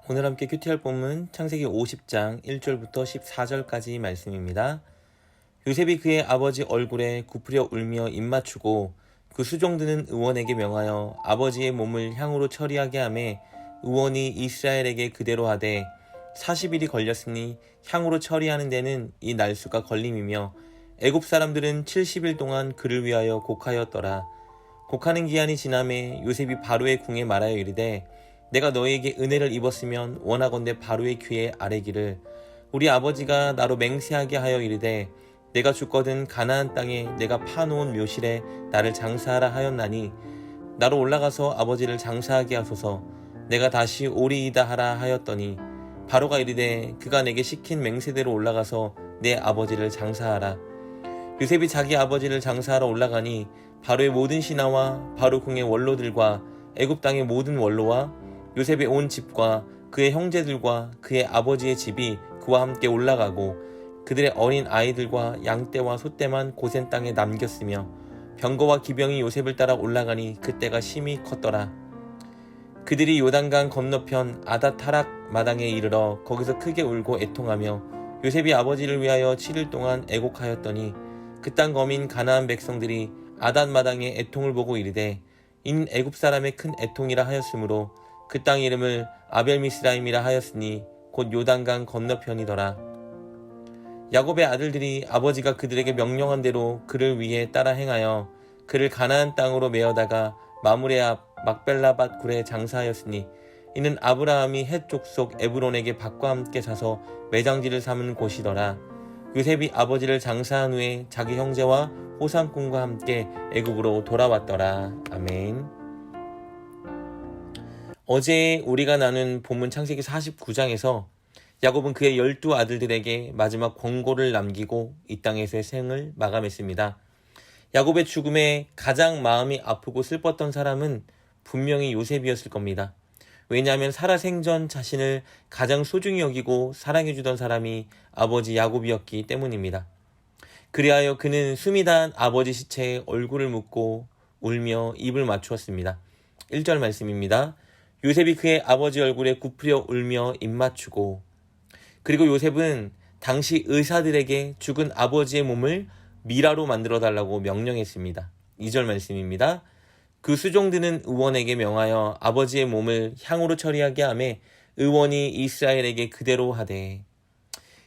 오늘 함께 큐티할 본문 창세기 50장 1절부터 14절까지 말씀입니다. 요셉이 그의 아버지 얼굴에 굽으려 울며 입맞추고 그 수종드는 의원에게 명하여 아버지의 몸을 향으로 처리하게 하매 의원이 이스라엘에게 그대로 하되 40일이 걸렸으니 향으로 처리하는 데는 이 날수가 걸림이며 애굽 사람들은 70일 동안 그를 위하여 곡하였더라. 곡하는 기한이 지남에 요셉이 바로의 궁에 말하여 이르되 내가 너에게 은혜를 입었으면 원하건대 바로의 귀에 아뢰기를 우리 아버지가 나로 맹세하게 하여 이르되 내가 죽거든 가나안 땅에 내가 파놓은 묘실에 나를 장사하라 하였나니 나로 올라가서 아버지를 장사하게 하소서. 내가 다시 오리이다 하라 하였더니 바로가 이르되 그가 내게 시킨 맹세대로 올라가서 내 아버지를 장사하라. 요셉이 자기 아버지를 장사하러 올라가니 바로의 모든 신하와 바로 궁의 원로들과 애굽 땅의 모든 원로와 요셉의 온 집과 그의 형제들과 그의 아버지의 집이 그와 함께 올라가고 그들의 어린 아이들과 양떼와 소떼만 고센 땅에 남겼으며 병거와 기병이 요셉을 따라 올라가니 그때가 심히 컸더라. 그들이 요단강 건너편 아닷하락 마당에 이르러 거기서 크게 울고 애통하며 요셉이 아버지를 위하여 7일 동안 애곡하였더니 그 땅 거민 가나안 백성들이 아닷 마당에 애통을 보고 이르되 인 애굽 사람의 큰 애통이라 하였으므로 그 땅 이름을 아벨미스라임이라 하였으니 곧 요단강 건너편이더라. 야곱의 아들들이 아버지가 그들에게 명령한 대로 그를 위해 따라 행하여 그를 가나안 땅으로 메어다가 마므레 앞 막벨라밧 굴에 장사하였으니 이는 아브라함이 헷 족속 에브론에게 밭과 함께 사서 매장지를 삼은 곳이더라. 요셉이 아버지를 장사한 후에 자기 형제와 호상꾼과 함께 애굽으로 돌아왔더라. 아멘. 어제 우리가 나눈 본문 창세기 49장에서 야곱은 그의 12 아들들에게 마지막 권고를 남기고 이 땅에서의 생을 마감했습니다. 야곱의 죽음에 가장 마음이 아프고 슬펐던 사람은 분명히 요셉이었을 겁니다. 왜냐하면 살아생전 자신을 가장 소중히 여기고 사랑해주던 사람이 아버지 야곱이었기 때문입니다. 그리하여 그는 숨이 닿은 아버지 시체에 얼굴을 묻고 울며 입을 맞추었습니다. 1절 말씀입니다. 요셉이 그의 아버지 얼굴에 굽으려 울며 입맞추고, 그리고 요셉은 당시 의사들에게 죽은 아버지의 몸을 미라로 만들어 달라고 명령했습니다. 2절 말씀입니다. 그 수종드는 의원에게 명하여 아버지의 몸을 향으로 처리하게 하매 의원이 이스라엘에게 그대로 하되,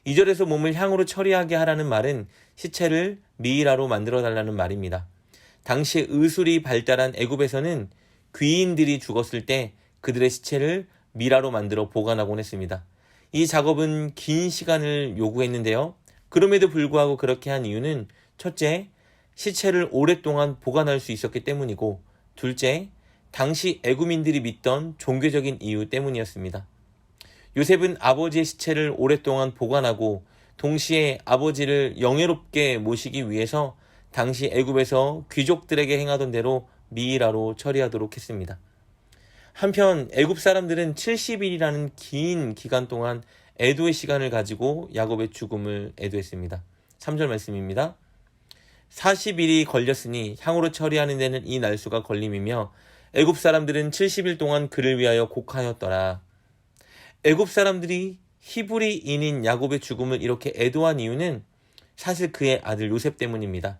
2절에서 몸을 향으로 처리하게 하라는 말은 시체를 미라로 만들어 달라는 말입니다. 당시 의술이 발달한 애굽에서는 귀인들이 죽었을 때 그들의 시체를 미라로 만들어 보관하곤 했습니다. 이 작업은 긴 시간을 요구했는데요. 그럼에도 불구하고 그렇게 한 이유는 첫째, 시체를 오랫동안 보관할 수 있었기 때문이고, 둘째, 당시 애굽인들이 믿던 종교적인 이유 때문이었습니다. 요셉은 아버지의 시체를 오랫동안 보관하고 동시에 아버지를 영예롭게 모시기 위해서 당시 애굽에서 귀족들에게 행하던 대로 미이라로 처리하도록 했습니다. 한편 애굽 사람들은 70일이라는 긴 기간 동안 애도의 시간을 가지고 야곱의 죽음을 애도했습니다. 3절 말씀입니다. 40일이 걸렸으니 향으로 처리하는 데는 이 날수가 걸림이며 애굽 사람들은 70일 동안 그를 위하여 곡하였더라. 애굽 사람들이 히브리인인 야곱의 죽음을 이렇게 애도한 이유는 사실 그의 아들 요셉 때문입니다.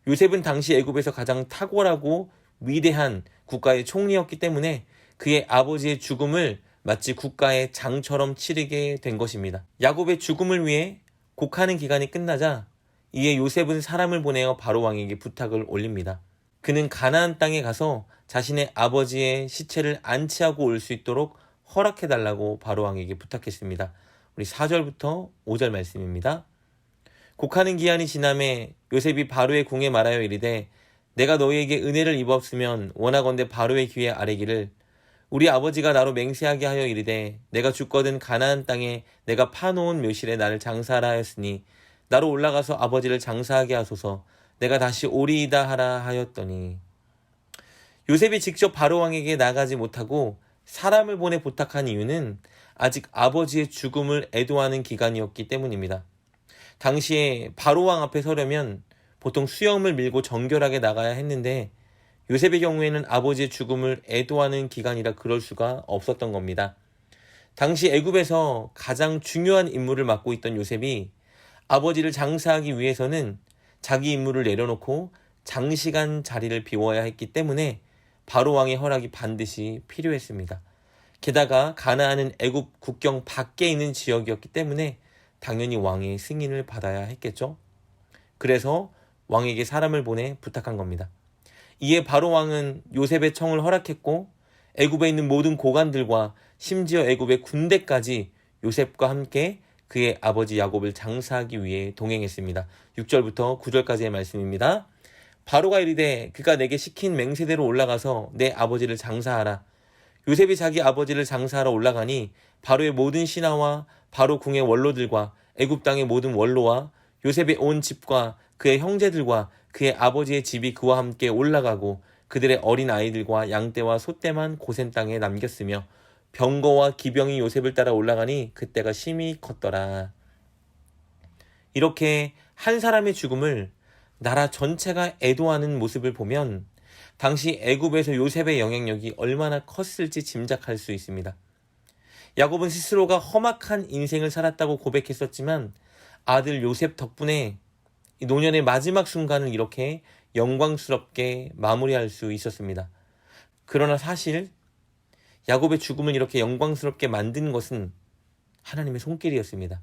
요셉은 당시 애굽에서 가장 탁월하고 위대한 국가의 총리였기 때문에 그의 아버지의 죽음을 마치 국가의 장처럼 치르게 된 것입니다. 야곱의 죽음을 위해 곡하는 기간이 끝나자 이에 요셉은 사람을 보내어 바로 왕에게 부탁을 올립니다. 그는 가나안 땅에 가서 자신의 아버지의 시체를 안치하고 올 수 있도록 허락해달라고 바로 왕에게 부탁했습니다. 우리 4절부터 5절 말씀입니다. 곡하는 기한이 지남에 요셉이 바로의 궁에 말하여 이르되 내가 너희에게 은혜를 입었으면 원하건대 바로의 귀에 아뢰기를 우리 아버지가 나로 맹세하게 하여 이르되 내가 죽거든 가나안 땅에 내가 파놓은 묘실에 나를 장사하라 하였으니 나로 올라가서 아버지를 장사하게 하소서. 내가 다시 오리이다 하라 하였더니, 요셉이 직접 바로 왕에게 나가지 못하고 사람을 보내 부탁한 이유는 아직 아버지의 죽음을 애도하는 기간이었기 때문입니다. 당시에 바로 왕 앞에 서려면 보통 수염을 밀고 정결하게 나가야 했는데 요셉의 경우에는 아버지의 죽음을 애도하는 기간이라 그럴 수가 없었던 겁니다. 당시 애굽에서 가장 중요한 임무를 맡고 있던 요셉이 아버지를 장사하기 위해서는 자기 임무를 내려놓고 장시간 자리를 비워야 했기 때문에 바로 왕의 허락이 반드시 필요했습니다. 게다가 가나안은 애굽 국경 밖에 있는 지역이었기 때문에 당연히 왕의 승인을 받아야 했겠죠. 그래서 왕에게 사람을 보내 부탁한 겁니다. 이에 바로 왕은 요셉의 청을 허락했고 애굽에 있는 모든 고관들과 심지어 애굽의 군대까지 요셉과 함께 그의 아버지 야곱을 장사하기 위해 동행했습니다. 6절부터 9절까지의 말씀입니다. 바로가 이르되 그가 내게 시킨 맹세대로 올라가서 내 아버지를 장사하라. 요셉이 자기 아버지를 장사하러 올라가니 바로의 모든 신하와 바로 궁의 원로들과 애굽 땅의 모든 원로와 요셉의 온 집과 그의 형제들과 그의 아버지의 집이 그와 함께 올라가고 그들의 어린 아이들과 양떼와 소떼만 고센 땅에 남겼으며 병거와 기병이 요셉을 따라 올라가니 그때가 심히 컸더라. 이렇게 한 사람의 죽음을 나라 전체가 애도하는 모습을 보면 당시 애굽에서 요셉의 영향력이 얼마나 컸을지 짐작할 수 있습니다. 야곱은 스스로가 험악한 인생을 살았다고 고백했었지만 아들 요셉 덕분에 노년의 마지막 순간을 이렇게 영광스럽게 마무리할 수 있었습니다. 그러나 사실 야곱의 죽음을 이렇게 영광스럽게 만든 것은 하나님의 손길이었습니다.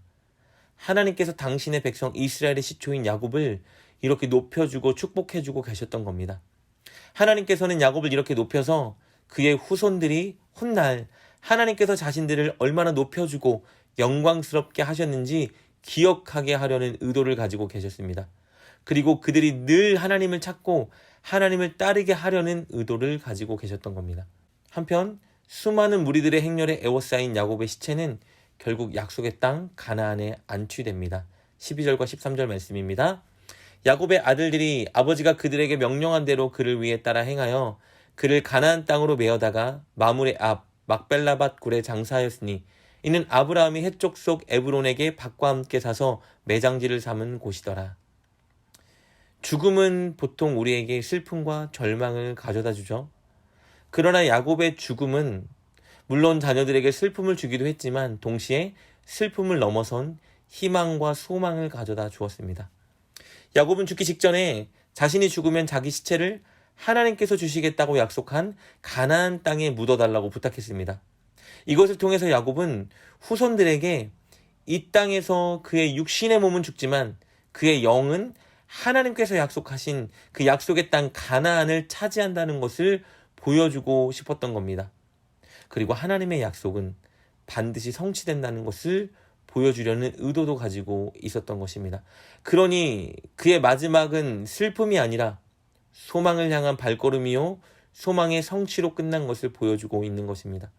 하나님께서 당신의 백성 이스라엘의 시초인 야곱을 이렇게 높여주고 축복해주고 계셨던 겁니다. 하나님께서는 야곱을 이렇게 높여서 그의 후손들이 훗날 하나님께서 자신들을 얼마나 높여주고 영광스럽게 하셨는지 기억하게 하려는 의도를 가지고 계셨습니다. 그리고 그들이 늘 하나님을 찾고 하나님을 따르게 하려는 의도를 가지고 계셨던 겁니다. 한편 수많은 무리들의 행렬에 에워싸인 야곱의 시체는 결국 약속의 땅 가나안에 안취됩니다. 12절과 13절 말씀입니다. 야곱의 아들들이 아버지가 그들에게 명령한 대로 그를 위해 따라 행하여 그를 가나안 땅으로 메어다가 마물의 앞 막벨라밧 굴에 장사하였으니 이는 아브라함이 해쪽 속 에브론에게 밭과 함께 사서 매장지를 삼은 곳이더라. 죽음은 보통 우리에게 슬픔과 절망을 가져다 주죠. 그러나 야곱의 죽음은 물론 자녀들에게 슬픔을 주기도 했지만 동시에 슬픔을 넘어선 희망과 소망을 가져다 주었습니다. 야곱은 죽기 직전에 자신이 죽으면 자기 시체를 하나님께서 주시겠다고 약속한 가나안 땅에 묻어달라고 부탁했습니다. 이것을 통해서 야곱은 후손들에게 이 땅에서 그의 육신의 몸은 죽지만 그의 영은 하나님께서 약속하신 그 약속의 땅 가나안을 차지한다는 것을 보여주고 싶었던 겁니다. 그리고 하나님의 약속은 반드시 성취된다는 것을 보여주려는 의도도 가지고 있었던 것입니다. 그러니 그의 마지막은 슬픔이 아니라 소망을 향한 발걸음이요 소망의 성취로 끝난 것을 보여주고 있는 것입니다.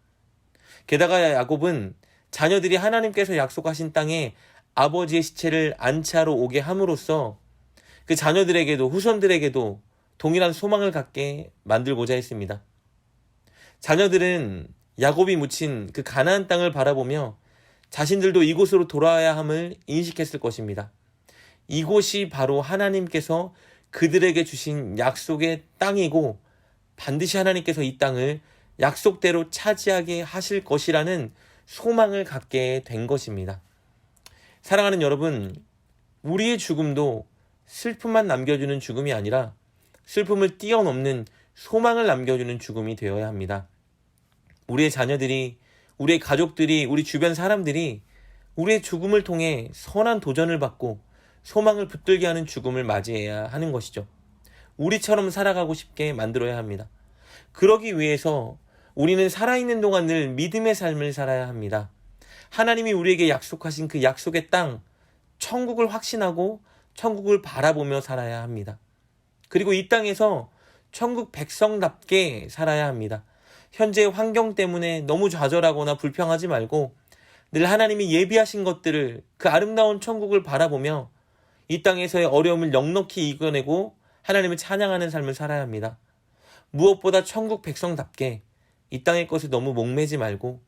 게다가 야곱은 자녀들이 하나님께서 약속하신 땅에 아버지의 시체를 안치하러 오게 함으로써 그 자녀들에게도 후손들에게도 동일한 소망을 갖게 만들고자 했습니다. 자녀들은 야곱이 묻힌 그 가나안 땅을 바라보며 자신들도 이곳으로 돌아와야 함을 인식했을 것입니다. 이곳이 바로 하나님께서 그들에게 주신 약속의 땅이고 반드시 하나님께서 이 땅을 약속대로 차지하게 하실 것이라는 소망을 갖게 된 것입니다. 사랑하는 여러분, 우리의 죽음도 슬픔만 남겨주는 죽음이 아니라 슬픔을 뛰어넘는 소망을 남겨주는 죽음이 되어야 합니다. 우리의 자녀들이, 우리의 가족들이, 우리 주변 사람들이 우리의 죽음을 통해 선한 도전을 받고 소망을 붙들게 하는 죽음을 맞이해야 하는 것이죠. 우리처럼 살아가고 싶게 만들어야 합니다. 그러기 위해서 우리는 살아있는 동안 늘 믿음의 삶을 살아야 합니다. 하나님이 우리에게 약속하신 그 약속의 땅, 천국을 확신하고 천국을 바라보며 살아야 합니다. 그리고 이 땅에서 천국 백성답게 살아야 합니다. 현재의 환경 때문에 너무 좌절하거나 불평하지 말고 늘 하나님이 예비하신 것들을, 그 아름다운 천국을 바라보며 이 땅에서의 어려움을 넉넉히 이겨내고 하나님을 찬양하는 삶을 살아야 합니다. 무엇보다 천국 백성답게 이 땅의 것을 너무 목매지 말고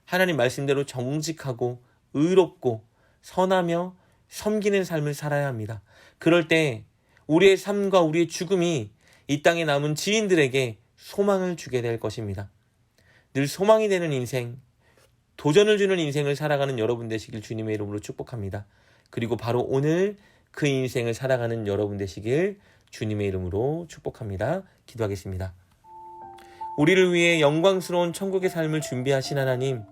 하나님 말씀대로 정직하고 의롭고 선하며 섬기는 삶을 살아야 합니다. 그럴 때 우리의 삶과 우리의 죽음이 이 땅에 남은 지인들에게 소망을 주게 될 것입니다. 늘 소망이 되는 인생, 도전을 주는 인생을 살아가는 여러분 되시길 주님의 이름으로 축복합니다. 그리고 바로 오늘 그 인생을 살아가는 여러분 되시길 주님의 이름으로 축복합니다. 기도하겠습니다. 우리를 위해 영광스러운 천국의 삶을 준비하신 하나님,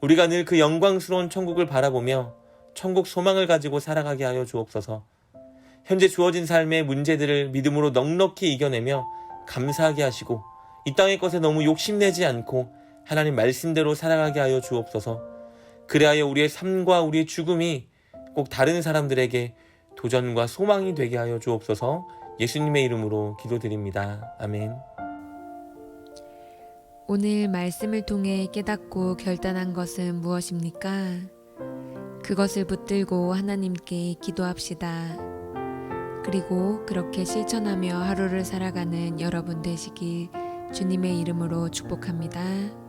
우리가 늘 그 영광스러운 천국을 바라보며 천국 소망을 가지고 살아가게 하여 주옵소서. 현재 주어진 삶의 문제들을 믿음으로 넉넉히 이겨내며 감사하게 하시고 이 땅의 것에 너무 욕심내지 않고 하나님 말씀대로 살아가게 하여 주옵소서. 그래야 우리의 삶과 우리의 죽음이 꼭 다른 사람들에게 도전과 소망이 되게 하여 주옵소서. 예수님의 이름으로 기도드립니다. 아멘. 오늘 말씀을 통해 깨닫고 결단한 것은 무엇입니까? 그것을 붙들고 하나님께 기도합시다. 그리고 그렇게 실천하며 하루를 살아가는 여러분 되시길 주님의 이름으로 축복합니다.